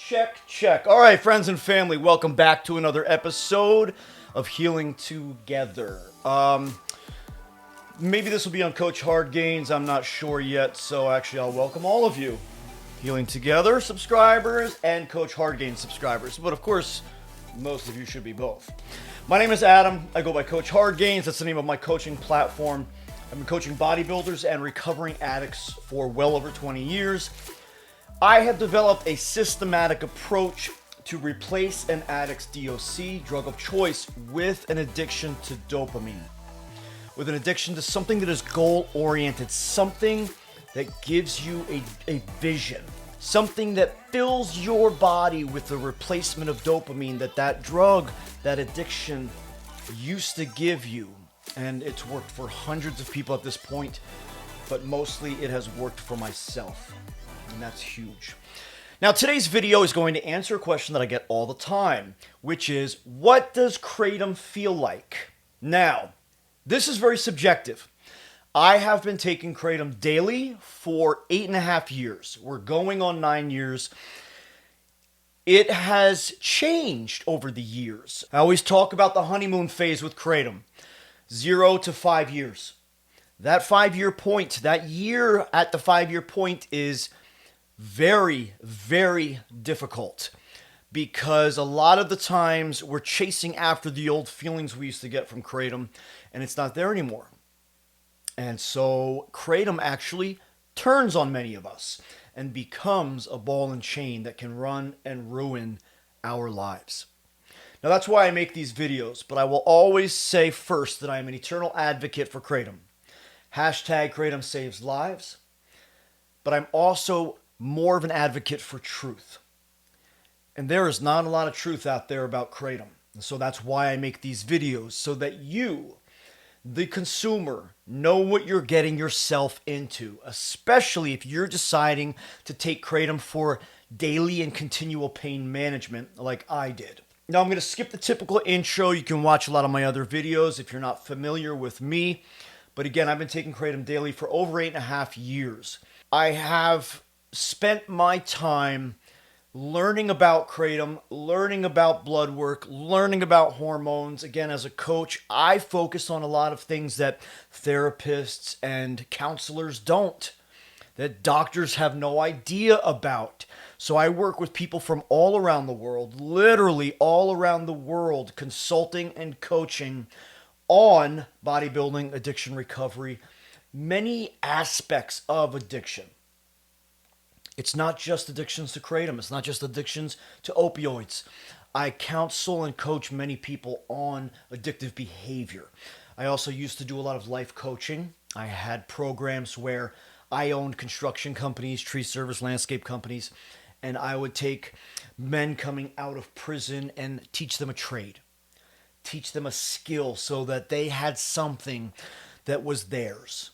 Check, check. All right, friends and family, welcome back to another episode of Healing Together. Maybe this will be on Coach HardgainZ, I'm not sure yet, so actually I'll welcome all of you. Healing Together subscribers and Coach HardgainZ subscribers, but of course, most of you should be both. My name is Adam, I go by Coach HardgainZ, that's the name of my coaching platform. I've been coaching bodybuilders and recovering addicts for well over 20 years. I have developed a systematic approach to replace an addict's DOC, drug of choice, with an addiction to dopamine. With an addiction to something that is goal-oriented, something that gives you a vision, something that fills your body with the replacement of dopamine that drug, that addiction used to give you. And it's worked for hundreds of people at this point, but mostly it has worked for myself. And that's huge. Now, today's video is going to answer a question that I get all the time, which is, what does KRATOM feel like? Now, this is very subjective. I have been taking KRATOM daily for 8.5 years. We're going on 9 years. It has changed over the years. I always talk about the honeymoon phase with KRATOM, 0 to 5 years. That 5-year point, that year at the 5-year point is very, very difficult because a lot of the times we're chasing after the old feelings we used to get from KRATOM and it's not there anymore. And so KRATOM actually turns on many of us and becomes a ball and chain that can run and ruin our lives. Now that's why I make these videos, but I will always say first that I am an eternal advocate for KRATOM. Hashtag KRATOM saves lives, but I'm also more of an advocate for truth. And there is not a lot of truth out there about KRATOM. And so that's why I make these videos, so that you, the consumer, know what you're getting yourself into, especially if you're deciding to take KRATOM for daily and continual pain management like I did. Now I'm going to skip the typical intro. You can watch a lot of my other videos if you're not familiar with me. But again, I've been taking KRATOM daily for over 8.5 years. I have spent my time learning about KRATOM, learning about blood work, learning about hormones. Again, as a coach, I focus on a lot of things that therapists and counselors don't, that doctors have no idea about. So I work with people from all around the world, literally all around the world, consulting and coaching on bodybuilding, addiction recovery, many aspects of addiction. It's not just addictions to KRATOM. It's not just addictions to opioids. I counsel and coach many people on addictive behavior. I also used to do a lot of life coaching. I had programs where I owned construction companies, tree service, landscape companies, and I would take men coming out of prison and teach them a trade, teach them a skill so that they had something that was theirs.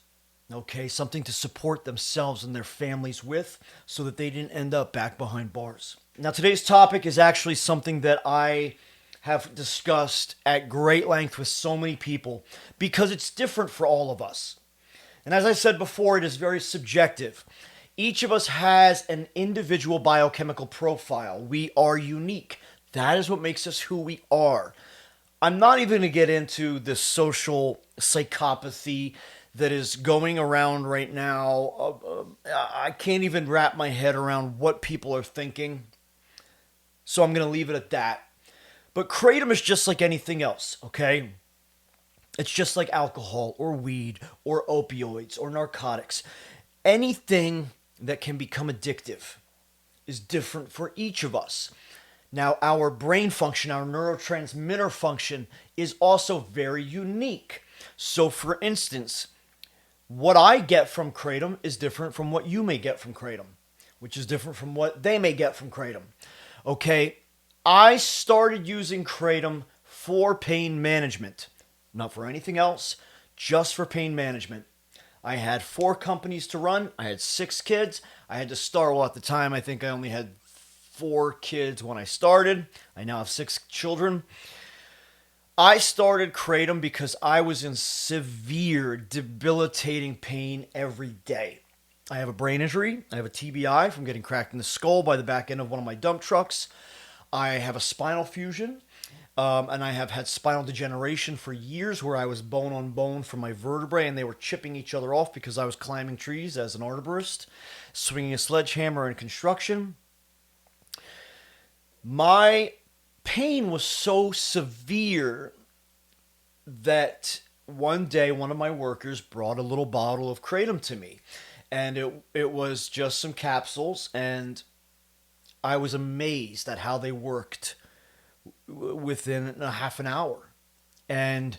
Okay, something to support themselves and their families with so that they didn't end up back behind bars. Now, today's topic is actually something that I have discussed at great length with so many people because it's different for all of us. And as I said before, it is very subjective. Each of us has an individual biochemical profile. We are unique. That is what makes us who we are. I'm not even going to get into the social psychopathy that is going around right now. I can't even wrap my head around what people are thinking. So I'm going to leave it at that. But KRATOM is just like anything else, okay? It's just like alcohol or weed or opioids or narcotics. Anything that can become addictive is different for each of us. Now, our brain function, our neurotransmitter function is also very unique. So, for instance, what I get from KRATOM is different from what you may get from KRATOM, which is different from what they may get from KRATOM. Okay, I started using KRATOM for pain management, not for anything else, just for pain management. I had 4 companies to run. I had 6 kids. I had to start, well, at the time, I think I only had 4 kids when I started. I now have 6 children. I started KRATOM because I was in severe, debilitating pain every day. I have a brain injury. I have a TBI from getting cracked in the skull by the back end of one of my dump trucks. I have a spinal fusion. And I have had spinal degeneration for years where I was bone on bone from my vertebrae and they were chipping each other off because I was climbing trees as an arborist, swinging a sledgehammer in construction. My pain was so severe that one day one of my workers brought a little bottle of KRATOM to me. And it was just some capsules, and I was amazed at how they worked within a half an hour. And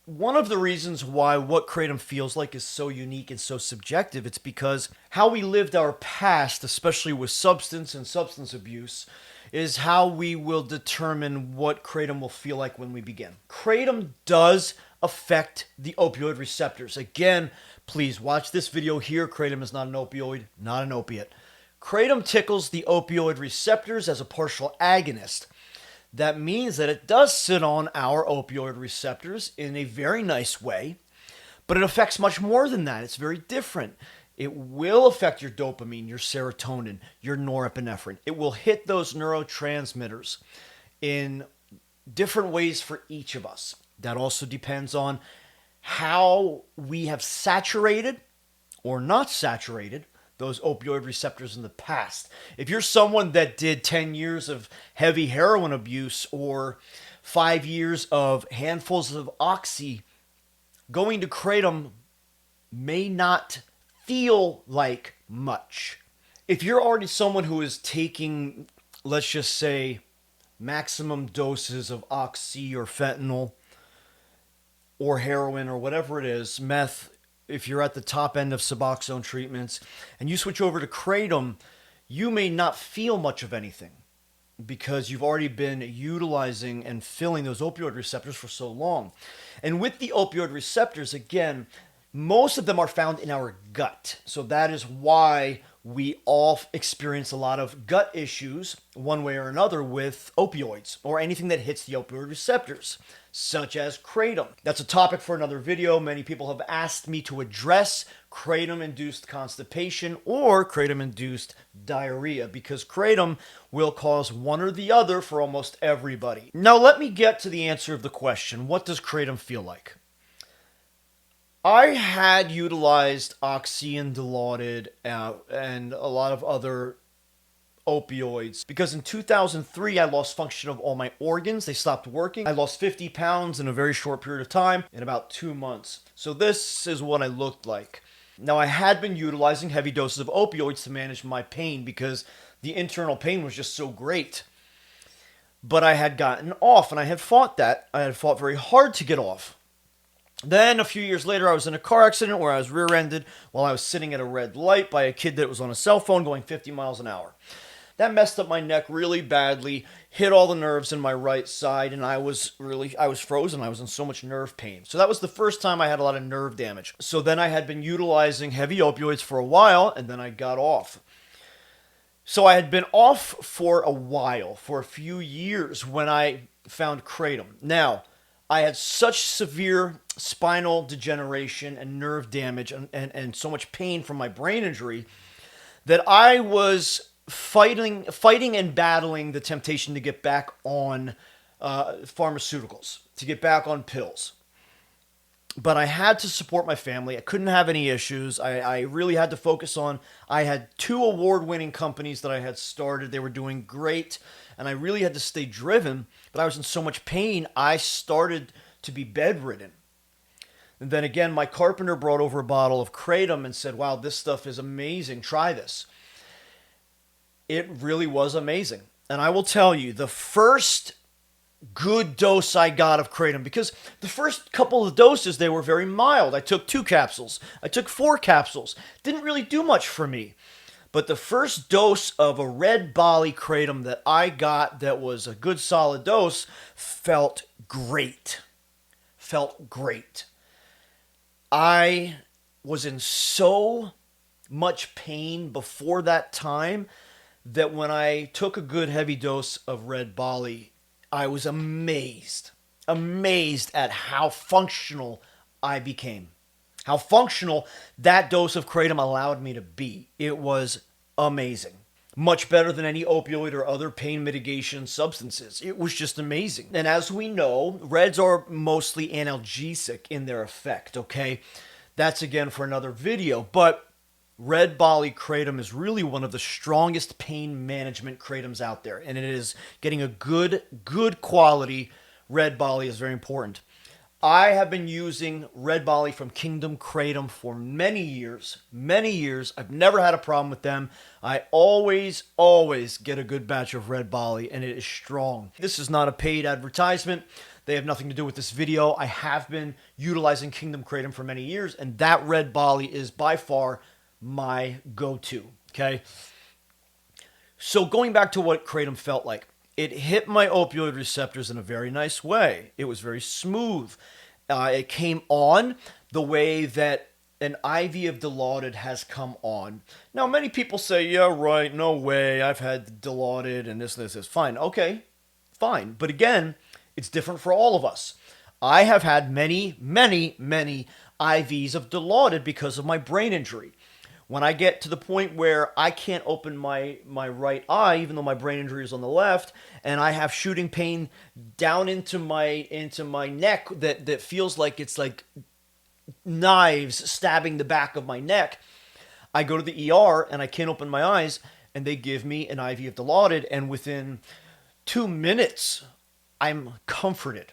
one of the reasons why what KRATOM feels like is so unique and so subjective, it's because how we lived our past, especially with substance and substance abuse, is how we will determine what KRATOM will feel like when we begin. KRATOM does affect the opioid receptors. Again, please watch this video here. KRATOM is not an opioid, not an opiate. KRATOM tickles the opioid receptors as a partial agonist. That means that it does sit on our opioid receptors in a very nice way, but it affects much more than that. It's very different. It will affect your dopamine, your serotonin, your norepinephrine. It will hit those neurotransmitters in different ways for each of us. That also depends on how we have saturated or not saturated those opioid receptors in the past. If you're someone that did 10 years of heavy heroin abuse or 5 years of handfuls of oxy, going to KRATOM may not feel like much. If you're already someone who is taking, let's just say, maximum doses of oxy or fentanyl or heroin or whatever it is, meth, if you're at the top end of Suboxone treatments, and you switch over to KRATOM, you may not feel much of anything because you've already been utilizing and filling those opioid receptors for so long. And with the opioid receptors, again, most of them are found in our gut. So that is why we all experience a lot of gut issues one way or another with opioids or anything that hits the opioid receptors, such as KRATOM. That's a topic for another video. Many people have asked me to address KRATOM-induced constipation or KRATOM-induced diarrhea because KRATOM will cause one or the other for almost everybody. Now let me get to the answer of the question, what does KRATOM feel like? I had utilized oxy and Dilaudid and a lot of other opioids because in 2003 I lost function of all my organs. They stopped working. I lost 50 pounds in a very short period of time, in about 2 months. So this is what I looked like. Now I had been utilizing heavy doses of opioids to manage my pain because the internal pain was just so great. But I had gotten off, and I had fought that. I had fought very hard to get off. Then a few years later, I was in a car accident where I was rear-ended while I was sitting at a red light by a kid that was on a cell phone going 50 miles an hour. That messed up my neck really badly, hit all the nerves in my right side, and I was frozen. I was in so much nerve pain. So that was the first time I had a lot of nerve damage. So then I had been utilizing heavy opioids for a while, and then I got off. So I had been off for a while, for a few years, when I found KRATOM. Now, I had such severe spinal degeneration and nerve damage and so much pain from my brain injury that I was fighting and battling the temptation to get back on pharmaceuticals, to get back on pills. But I had to support my family. I couldn't have any issues. I really had to focus on, I had 2 award-winning companies that I had started. They were doing great, and I really had to stay driven. But I was in so much pain, I started to be bedridden. And then again, my carpenter brought over a bottle of KRATOM and said, wow, this stuff is amazing. Try this. It really was amazing. And I will tell you, the first good dose I got of KRATOM, because the first couple of doses, they were very mild. I took 2 capsules. I took 4 capsules. Didn't really do much for me. But the first dose of a red Bali KRATOM that I got that was a good solid dose felt great. Felt great. I was in so much pain before that time that when I took a good heavy dose of red Bali, I was amazed at how functional I became. how functional that dose of kratom allowed me to be. It was amazing. Much better than any opioid or other pain mitigation substances. It was just amazing. And as we know, reds are mostly analgesic in their effect, okay? That's again for another video. But Red Bali Kratom is really one of the strongest pain management kratoms out there. And it is getting a good quality Red Bali is very important. I have been using Red Bali from Kingdom Kratom for many years. I've never had a problem with them. I always get a good batch of Red Bali, and it is strong. This is not a paid advertisement. They have nothing to do with this video. I have been utilizing Kingdom Kratom for many years, and that Red Bali is by far my go-to, okay? So going back to what Kratom felt like. It hit my opioid receptors in a very nice way. It was very smooth. It came on the way that an IV of Dilaudid has come on. Now, many people say, yeah, right, no way, I've had Dilaudid and this. Fine, okay, fine. But again, it's different for all of us. I have had many IVs of Dilaudid because of my brain injury. When I get to the point where I can't open my right eye, even though my brain injury is on the left, and I have shooting pain down into my neck that feels like it's like knives stabbing the back of my neck, I go to the ER and I can't open my eyes, and they give me an IV of Dilaudid, and within 2 minutes, I'm comforted.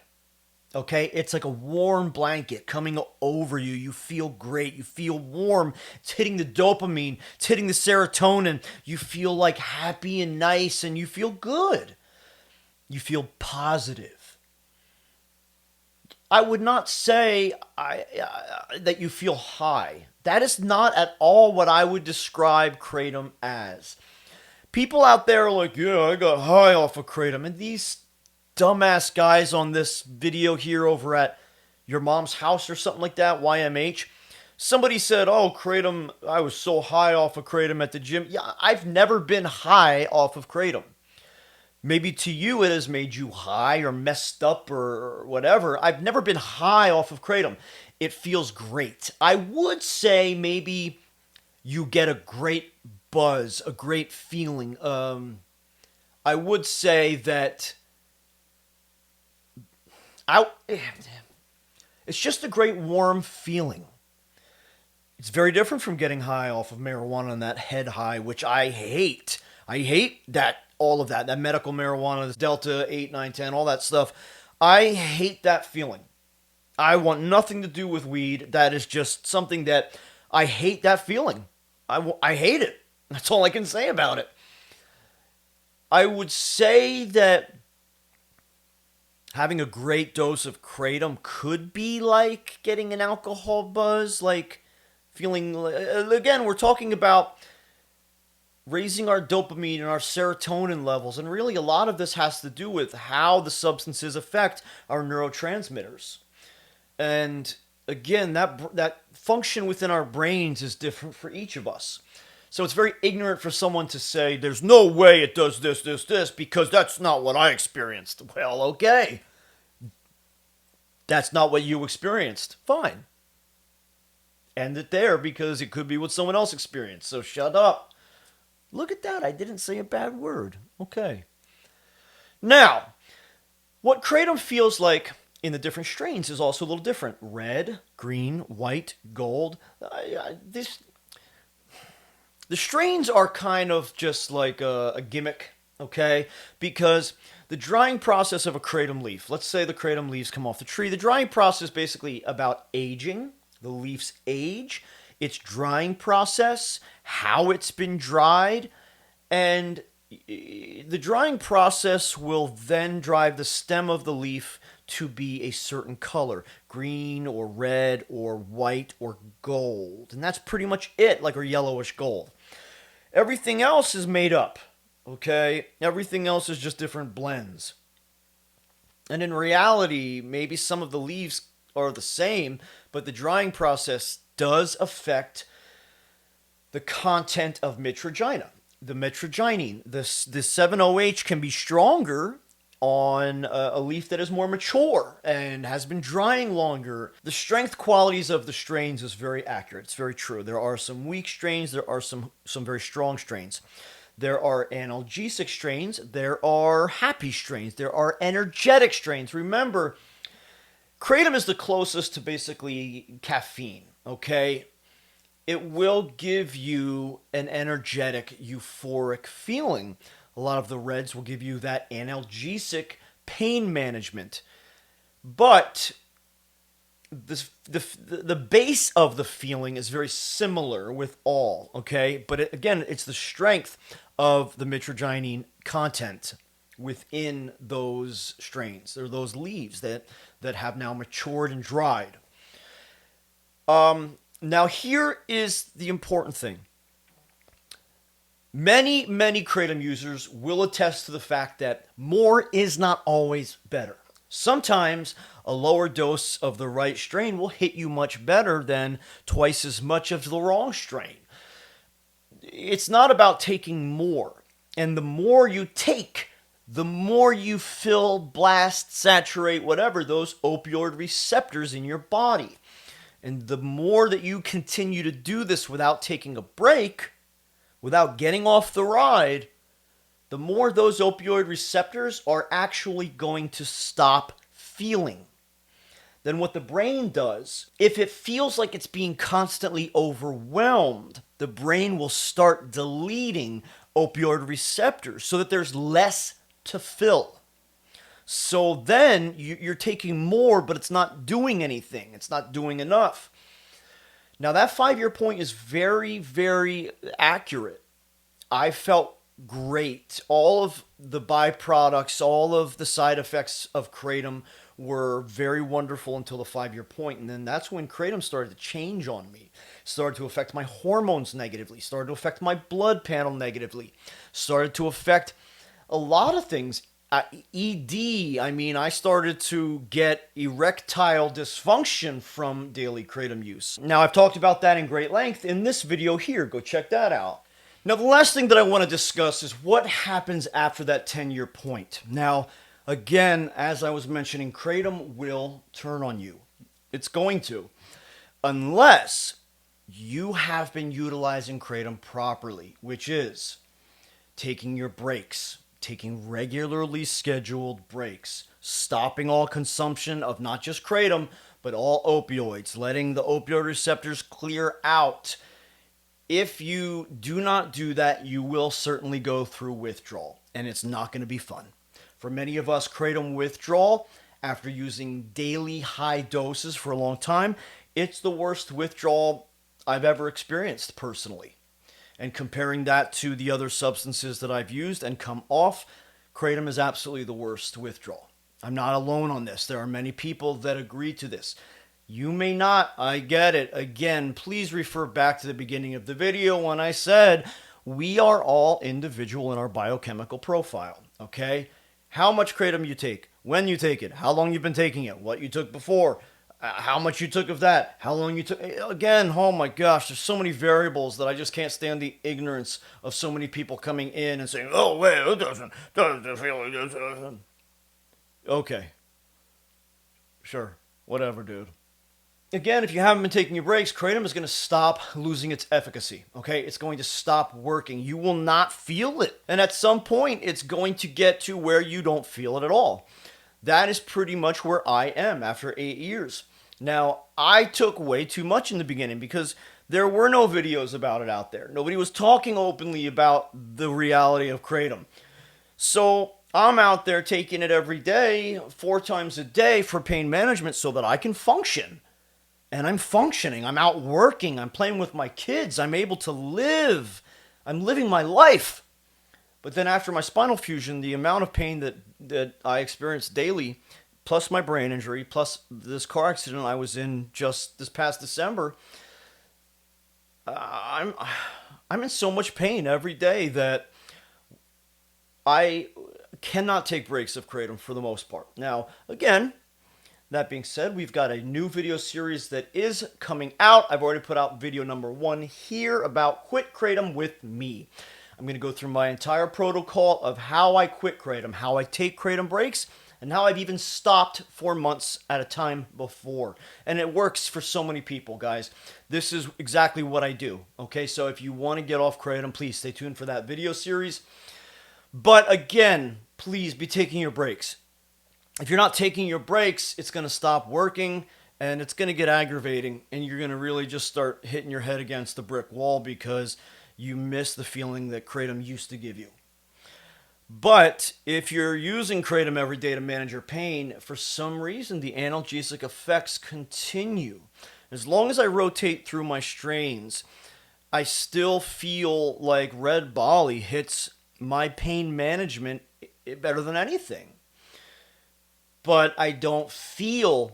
Okay, it's like a warm blanket coming over you. You feel great. You feel warm. It's hitting the dopamine. It's hitting the serotonin. You feel like happy and nice, and you feel good. You feel positive. I would not say that you feel high. That is not at all what I would describe Kratom as. People out there are like, yeah, I got high off of Kratom, and these dumbass guys on this video here over at Your Mom's House or something like that, YMH. Somebody said, oh, Kratom, I was so high off of Kratom at the gym. Yeah, I've never been high off of Kratom. Maybe to you it has made you high or messed up or whatever. I've never been high off of Kratom. It feels great. I would say maybe you get a great buzz, a great feeling. I would say that it's just a great warm feeling. It's very different from getting high off of marijuana and that head high, which I hate. I hate that, all of that medical marijuana, this Delta 8, 9, 10, all that stuff. I hate that feeling. I want nothing to do with weed. That is just something that I hate that feeling. I hate it. That's all I can say about it. I would say that having a great dose of Kratom could be like getting an alcohol buzz, like feeling, again, we're talking about raising our dopamine and our serotonin levels, and really a lot of this has to do with how the substances affect our neurotransmitters. And again, that function within our brains is different for each of us. So it's very ignorant for someone to say, there's no way it does this, because that's not what I experienced. Well, okay. That's not what you experienced. Fine. End it there, because it could be what someone else experienced. So shut up. Look at that. I didn't say a bad word. Okay. Now, what Kratom feels like in the different strains is also a little different. Red, green, white, gold. The strains are kind of just like a gimmick, okay? Because the drying process of a Kratom leaf, let's say the Kratom leaves come off the tree. The drying process is basically about aging, the leaf's age, its drying process, how it's been dried, and the drying process will then drive the stem of the leaf to be a certain color, green or red or white or gold. And that's pretty much it, like a yellowish gold. Everything else is made up, okay? Everything else is just different blends. And in reality, maybe some of the leaves are the same, but the drying process does affect the content of mitragynine. The mitragynine, the 7-OH can be stronger on a leaf that is more mature and has been drying longer. The strength qualities of the strains is very accurate. It's very true. There are some weak strains. There are some very strong strains. There are analgesic strains. There are happy strains. There are energetic strains. Remember, KRATOM is the closest to basically caffeine, okay? It will give you an energetic, euphoric feeling. A lot of the reds will give you that analgesic pain management. But the base of the feeling is very similar with all, okay? But again, it's the strength of the mitragynine content within those strains, or those leaves that have now matured and dried. Now here is the important thing. Many KRATOM users will attest to the fact that more is not always better. Sometimes a lower dose of the right strain will hit you much better than twice as much of the wrong strain. It's not about taking more. And the more you take, the more you fill, blast, saturate, whatever, those opioid receptors in your body. And the more that you continue to do this without taking a break, without getting off the ride, the more those opioid receptors are actually going to stop feeling. Then what the brain does, if it feels like it's being constantly overwhelmed, the brain will start deleting opioid receptors so that there's less to fill. So then you're taking more, but it's not doing anything. It's not doing enough. Now that 5-year point is very, very accurate. I felt great. All of the byproducts, all of the side effects of KRATOM were very wonderful until the 5-year point. And then that's when KRATOM started to change on me. Started to affect my hormones negatively. Started to affect my blood panel negatively. Started to affect a lot of things. ED, I started to get erectile dysfunction from daily KRATOM use. Now, I've talked about that in great length in this video here. Go check that out. Now, the last thing that I want to discuss is what happens after that 10-year point. Now, again, as I was mentioning, KRATOM will turn on you. It's going to. Unless you have been utilizing KRATOM properly, which is taking your breaks, taking regularly scheduled breaks, stopping all consumption of not just KRATOM, but all opioids, letting the opioid receptors clear out. If you do not do that, you will certainly go through withdrawal, and it's not going to be fun. For many of us, KRATOM withdrawal, after using daily high doses for a long time, it's the worst withdrawal I've ever experienced personally. And comparing that to the other substances that I've used and come off, KRATOM is absolutely the worst withdrawal. I'm not alone on this. There are many people that agree to this. You may not. I get it. Again, please refer back to the beginning of the video when I said we are all individual in our biochemical profile. Okay? How much KRATOM you take, when you take it, how long you've been taking it, what you took before, how much you took of that, how long you took. Again, oh my gosh, there's so many variables that I just can't stand the ignorance of so many people coming in and saying, oh, wait, it doesn't feel like this. Okay. Sure. Whatever, dude. Again, if you haven't been taking your breaks, KRATOM is going to stop losing its efficacy, okay? It's going to stop working. You will not feel it. And at some point, it's going to get to where you don't feel it at all. That is pretty much where I am after 8 years. Now, I took way too much in the beginning because there were no videos about it out there. Nobody was talking openly about the reality of KRATOM. So I'm out there taking it every day, 4 times a day for pain management so that I can function. And I'm functioning. I'm out working. I'm playing with my kids. I'm able to live. I'm living my life. But then after my spinal fusion, the amount of pain that I experienced daily, plus my brain injury, plus this car accident I was in just this past December, I'm in so much pain every day that I cannot take breaks of KRATOM for the most part. Now, again, that being said, we've got a new video series that is coming out. I've already put out video number 1 here about Quit KRATOM with me. I'm going to go through my entire protocol of how I quit Kratom, how I take Kratom breaks, and how I've even stopped for months at a time before. And it works for so many people, guys. This is exactly what I do. Okay, so if you want to get off Kratom, please stay tuned for that video series. But again, please be taking your breaks. If you're not taking your breaks, it's going to stop working and it's going to get aggravating, and you're going to really just start hitting your head against the brick wall because you miss the feeling that Kratom used to give you. But if you're using Kratom every day to manage your pain, for some reason the analgesic effects continue. As long as I rotate through my strains, I still feel like Red Bali hits my pain management better than anything. But I don't feel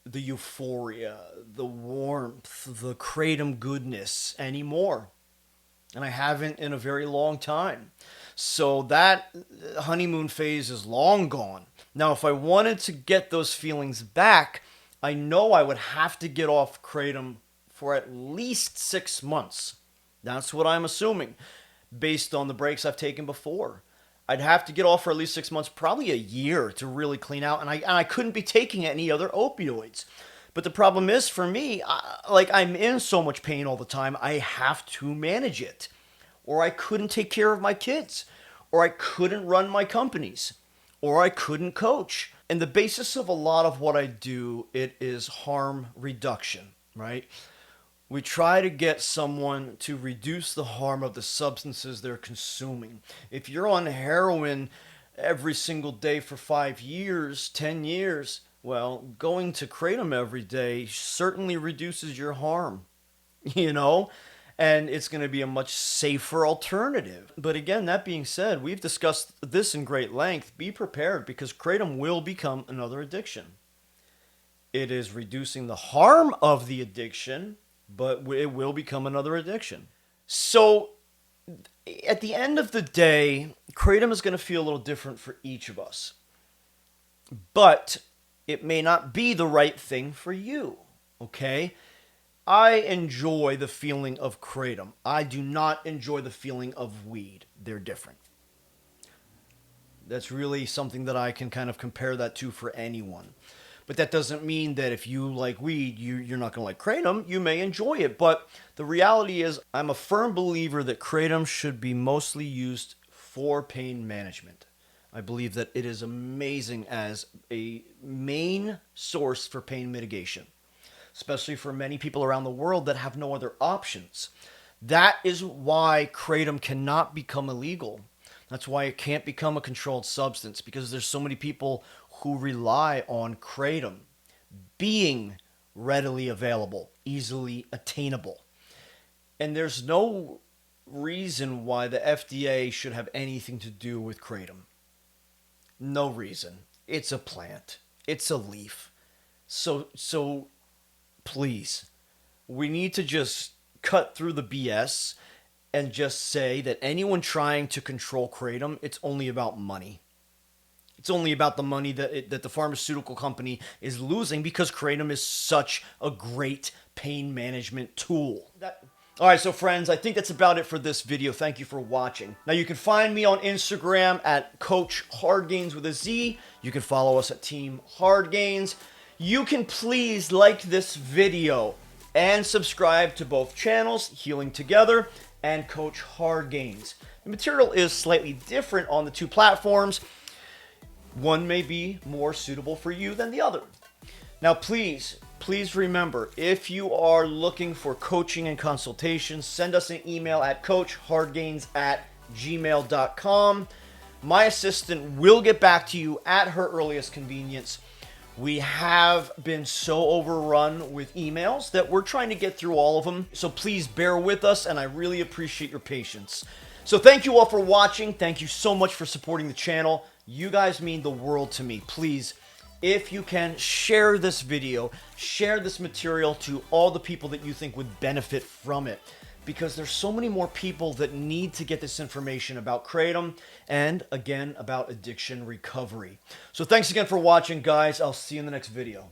the euphoria, the warmth, the Kratom goodness anymore. And I haven't in a very long time. So that honeymoon phase is long gone. Now, if I wanted to get those feelings back, I know I would have to get off Kratom for at least 6 months. That's what I'm assuming, based on the breaks I've taken before. I'd have to get off for at least 6 months, probably a year, to really clean out. And I couldn't be taking any other opioids. But the problem is, for me, I'm in so much pain all the time, I have to manage it. Or I couldn't take care of my kids. Or I couldn't run my companies. Or I couldn't coach. And the basis of a lot of what I do, it is harm reduction, right? We try to get someone to reduce the harm of the substances they're consuming. If you're on heroin every single day for 5 years, 10 years, well, going to Kratom every day certainly reduces your harm, and it's going to be a much safer alternative. But again, that being said, we've discussed this in great length. Be prepared, because Kratom will become another addiction. It is reducing the harm of the addiction, but it will become another addiction. So at the end of the day, Kratom is going to feel a little different for each of us. But it may not be the right thing for you, okay? I enjoy the feeling of Kratom. I do not enjoy the feeling of weed. They're different. That's really something that I can kind of compare that to for anyone. But that doesn't mean that if you like weed, you're not going to like Kratom. You may enjoy it. But the reality is, I'm a firm believer that Kratom should be mostly used for pain management. I believe that it is amazing as a main source for pain mitigation, especially for many people around the world that have no other options. That is why Kratom cannot become illegal. That's why it can't become a controlled substance, because there's so many people who rely on Kratom being readily available, easily attainable. And there's no reason why the FDA should have anything to do with Kratom. No reason. It's a plant. It's a leaf. So please, we need to just cut through the BS and just say that anyone trying to control Kratom, it's only about money. It's only about the money that the pharmaceutical company is losing, because Kratom is such a great pain management tool. All right, so friends, I think that's about it for this video. Thank you for watching. Now, you can find me on Instagram at Coach HardgainZ with a Z. You can follow us at Team HardgainZ. You can please like this video and subscribe to both channels, Healing Together and Coach HardgainZ. The material is slightly different on the two platforms. One may be more suitable for you than the other. Now, please remember, if you are looking for coaching and consultations, send us an email at coachhardgainz@gmail.com. My assistant will get back to you at her earliest convenience. We have been so overrun with emails that we're trying to get through all of them. So please bear with us, and I really appreciate your patience. So thank you all for watching. Thank you so much for supporting the channel. You guys mean the world to me. Please, if you can, share this video, share this material to all the people that you think would benefit from it, because there's so many more people that need to get this information about Kratom and, again, about addiction recovery. So thanks again for watching, guys. I'll see you in the next video.